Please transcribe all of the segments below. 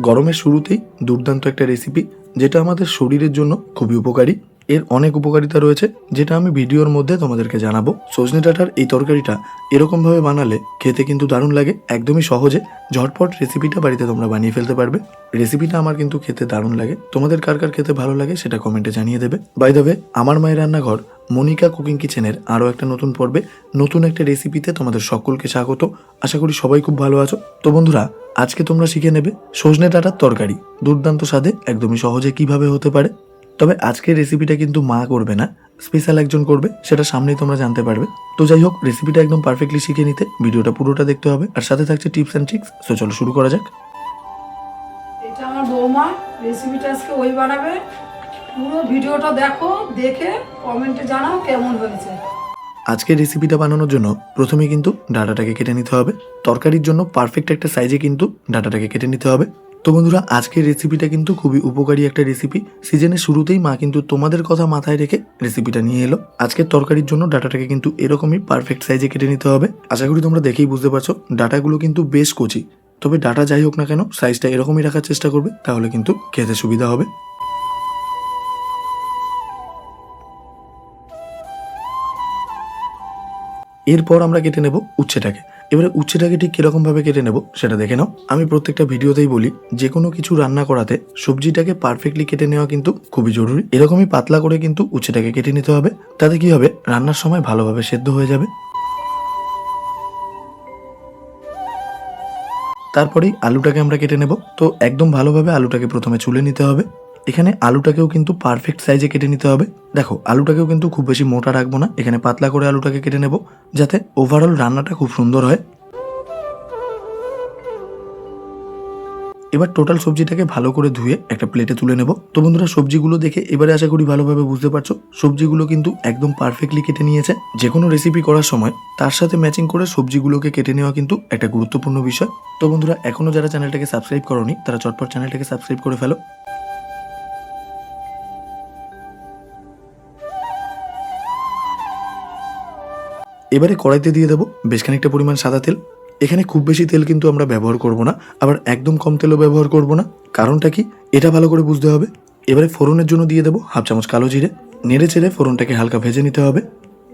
গরমের শুরুতেই দুর্দান্ত একটা রেসিপি, যেটা আমাদের শরীরের জন্য খুবই উপকারী। এর অনেক উপকারিতা রয়েছে, যেটা আমি ভিডিওর মধ্যে তোমাদেরকে জানাবো। সজনে ডাঁটার এই তরকারিটা এরকমভাবে বানালে খেতে কিন্তু দারুণ লাগে। একদমই সহজে ঝটপট রেসিপিটা বাড়িতে তোমরা বানিয়ে ফেলতে পারবে। রেসিপিটা আমার কিন্তু খেতে দারুণ লাগে। তোমাদের কার কার খেতে ভালো লাগে সেটা কমেন্টে জানিয়ে দেবে। বাই দ্য ওয়ে, আমার মায়ের রান্নাঘর মনিকা কুকিং কিচেনের আরও একটা নতুন পর্বে, নতুন একটা রেসিপিতে তোমাদের সকলকে স্বাগত। আশা করি সবাই খুব ভালো আছো। তো বন্ধুরা, আজকে তোমরা শিখে নেবে সজনে ডাঁটার তরকারি। দুর্দান্ত স্বাদে, একদমই সহজে কিভাবে হতে পারে। তবে আজকের রেসিপিটা কিন্তু মা করবে না, স্পেশাল একজন করবে, সেটা সামনেই তোমরা জানতে পারবে। তো যাই হোক, রেসিপিটা একদম পারফেক্টলি শিখে নিতে ভিডিওটা পুরোটা দেখতে হবে, আর সাথে থাকছে টিপস অ্যান্ড ট্রিক্স। তো চলো শুরু করা যাক। এটা আমার বৌমা, রেসিপিটা আজকে ওই বানাবে। পুরো ভিডিওটা দেখো, দেখে কমেন্টে জানাও কেমন হয়েছে। আজকের রেসিপিটা বানানোর জন্য প্রথমে কিন্তু ডাঁটাটাকে কেটে নিতে হবে। তরকারির জন্য পারফেক্ট একটা সাইজে কিন্তু ডাঁটাটাকে কেটে নিতে হবে। তো বন্ধুরা, আজকের রেসিপিটা কিন্তু খুবই উপকারী একটা রেসিপি। সিজনের শুরুতেই মা কিন্তু তোমাদের কথা মাথায় রেখে রেসিপিটা নিয়ে এলো। আজকের তরকারির জন্য ডাঁটাটাকে কিন্তু এরকমই পারফেক্ট সাইজে কেটে নিতে হবে। আশা করি তোমরা দেখেই বুঝতে পারছো, ডাঁটাগুলো কিন্তু বেশ কচি। তবে ডাঁটা যাই হোক না কেন, সাইজটা এরকমই রাখার চেষ্টা করবে, তাহলে কিন্তু খেতে সুবিধা হবে। এরপর আমরা কেটে নেব উচ্ছেটাকে। এবারে উচ্ছেটাকে ঠিক কিরকমভাবে কেটে নেব সেটা দেখে নাও। আমি প্রত্যেকটা ভিডিওতেই বলি, যে কোনো কিছু রান্না করাতে সবজিটাকে পারফেক্টলি কেটে নেওয়া কিন্তু খুবই জরুরি। এরকমই পাতলা করে কিন্তু উচ্ছেটাকে কেটে নিতে হবে। তাতে কি হবে, রান্নার সময় ভালোভাবে সেদ্ধ হয়ে যাবে। তারপরেই আলুটাকে আমরা কেটে নেব। তো একদম ভালোভাবে আলুটাকে প্রথমে ছুলে নিতে হবে। এখানে আলুটাকেও কিন্তু পারফেক্ট সাইজে কেটে নিতে হবে। দেখো, আলুটাকেও কিন্তু খুব বেশি মোটা রাখবো না, এখানে পাতলা করে আলুটাকে কেটে নেব, যাতে ওভারঅল রান্নাটা খুব সুন্দর হয়। এবার টোটাল সবজিটাকে ভালো করে ধুয়ে একটা প্লেটে তুলে নেব। তো বন্ধুরা, সবজিগুলো দেখে এবারে আশা করি ভালোভাবে বুঝতে পারছো, সবজিগুলো কিন্তু একদম পারফেক্টলি কেটে নিয়েছে। যে কোনো রেসিপি করার সময় তার সাথে ম্যাচিং করে সবজিগুলোকে কেটে নেওয়া কিন্তু একটা গুরুত্বপূর্ণ বিষয়। তো বন্ধুরা, এখনো যারা চ্যানেলটাকে সাবস্ক্রাইব করোনি, তারা চটপট চ্যানেলটাকে সাবস্ক্রাইব করে ফেলো। এবারে কড়াইতে দিয়ে দেবো বেশ খানিকটা পরিমাণ সাদা তেল। এখানে খুব বেশি তেল কিন্তু আমরা ব্যবহার করব না, আবার একদম কম তেলও ব্যবহার করব না। কারণটা কি, এটা ভালো করে বুঝতে হবে। এবারে ফোড়নের জন্য দিয়ে দেবো হাফ চামচ কালো জিরে। নেড়ে চেড়ে ফোড়নটাকে হালকা ভেজে নিতে হবে।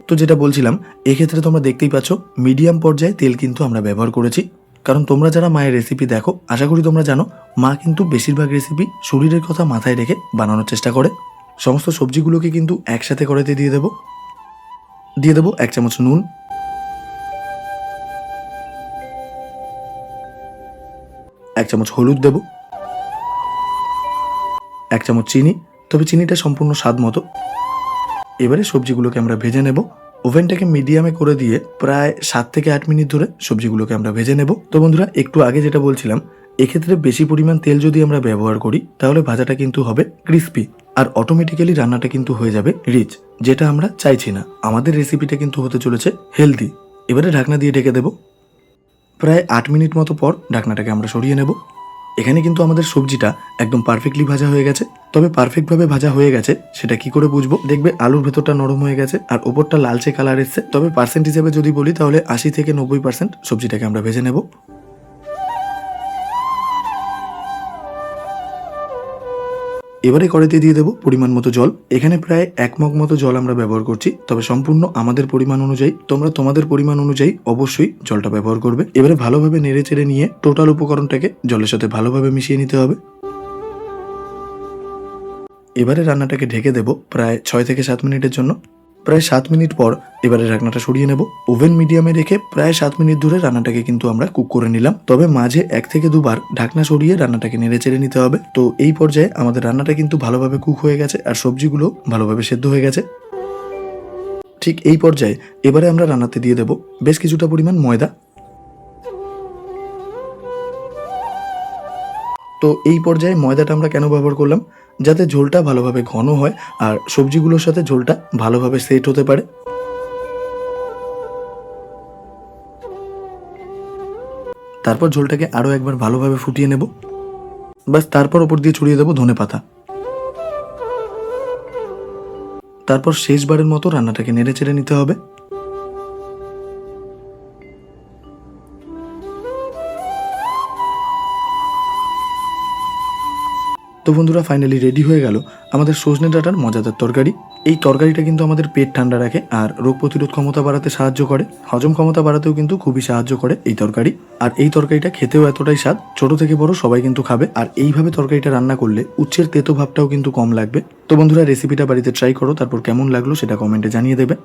তো যেটা বলছিলাম, এক্ষেত্রে তোমরা দেখতেই পাচ্ছ মিডিয়াম পর্যায়ে তেল কিন্তু আমরা ব্যবহার করেছি। কারণ তোমরা যারা মায়ের রেসিপি দেখো, আশা করি তোমরা জানো, মা কিন্তু বেশিরভাগ রেসিপি শরীরের কথা মাথায় রেখে বানানোর চেষ্টা করে। সমস্ত সবজিগুলোকে কিন্তু একসাথে কড়াইতে দিয়ে দেবো। দিয়ে দেবো 1 চামচ নুন, 1 চামচ হলুদ দেব, 1 চামচ চিনি, তবে চিনিটা সম্পূর্ণ স্বাদ মতো। এবারে সবজিগুলোকে আমরা ভেজে নেব। ওভেনটাকে মিডিয়ামে করে দিয়ে প্রায় 7 থেকে 8 মিনিট ধরে সবজিগুলোকে আমরা ভেজে নেব। তো বন্ধুরা, একটু আগে যেটা বলছিলাম, এক্ষেত্রে বেশি পরিমাণ তেল যদি আমরা ব্যবহার করি, তাহলে ভাজাটা কিন্তু হবে ক্রিস্পি, আর অটোমেটিক্যালি রান্নাটা কিন্তু হয়ে যাবে রিচ, যেটা আমরা চাইছি না। আমাদের রেসিপিটা কিন্তু হতে চলেছে হেলদি। এবারে ঢাকনা দিয়ে ঢেকে দেব। প্রায় 8 মিনিট মতো পর ঢাকনাটাকে আমরা সরিয়ে নেব। এখানে কিন্তু আমাদের সবজিটা একদম পারফেক্টলি ভাজা হয়ে গেছে। তবে পারফেক্টভাবে ভাজা হয়ে গেছে সেটা কি করে বুঝবো? দেখবে আলুর ভেতরটা নরম হয়ে গেছে আর ওপরটা লালচে কালার এসছে। তবে পার্সেন্ট হিসেবে যদি বলি, তাহলে 80 থেকে 90% সবজিটাকে আমরা ভেজে নেব। এবারে কড়াইতে দিয়ে দেবো পরিমাণ মতো জল। এখানে প্রায় 1 মগ মতো জল আমরা ব্যবহার করছি, তবে সম্পূর্ণ আমাদের পরিমাণ অনুযায়ী। তোমরা তোমাদের পরিমাণ অনুযায়ী অবশ্যই জলটা ব্যবহার করবে। এবারে ভালোভাবে নেড়ে চেড়ে নিয়ে টোটাল উপকরণটাকে জলের সাথে ভালোভাবে মিশিয়ে নিতে হবে। এবারে রান্নাটাকে ঢেকে দেব প্রায় 6 থেকে 7 মিনিটের জন্য। প্রায় 7 মিনিট পর এবারে ঢাকনাটা সরিয়ে নেব। ওভেন মিডিয়ামে রেখে প্রায় 7 মিনিট ধরে রান্নাটাকে কিন্তু আমরা কুক করে নিলাম। তবে মাঝে 1 থেকে 2 বার ঢাকনা সরিয়ে রান্নাটাকে নেড়ে চেড়ে নিতে হবে। তো এই পর্যায়ে আমাদের রান্নাটা কিন্তু ভালোভাবে কুক হয়ে গেছে, আর সবজিগুলো ভালোভাবে সেদ্ধ হয়ে গেছে। ঠিক এই পর্যায়ে এবারে আমরা রান্নাতে দিয়ে দেব বেশ কিছুটা পরিমাণ ময়দা। তো এই পর্যায়ে ময়দাটা আমরা কেন ব্যবহার করলাম? যাতে ঝোলটা ভালোভাবে ঘন হয় আর সবজিগুলোর সাথে ঝোলটা ভালোভাবে সেট হতে পারে। তারপর ঝোলটাকে আরও একবার ভালোভাবে ফুটিয়ে নেব। বাস, তারপর ওপর দিয়ে ছড়িয়ে দেবো ধনেপাতা। তারপর শেষবারের মতো রান্নাটাকে নেড়ে চেড়ে নিতে হবে। তো বন্ধুরা ফাইনালি রেডি হয়ে গেল আমাদের সজনে ডাঁটার মজাদার তরকারি। এই তরকারিটা কিন্তু আমাদের পেট ঠান্ডা রাখে আর রোগ প্রতিরোধ ক্ষমতা বাড়াতে সাহায্য করে, হজম ক্ষমতা বাড়াতেও কিন্তু খুবই সাহায্য করে এই তরকারি। আর এই তরকারিটা খেতেও এতটাই স্বাদ, ছোট থেকে বড় সবাই কিন্তু খাবে। আর এইভাবে তরকারিটা রান্না করলে উচ্ছের তেতো ভাবটাও কিন্তু কম লাগবে। তো বন্ধুরা রেসিপিটা বাড়িতে ট্রাই করো, তারপর কেমন লাগলো সেটা কমেন্টে জানিয়ে দেবে।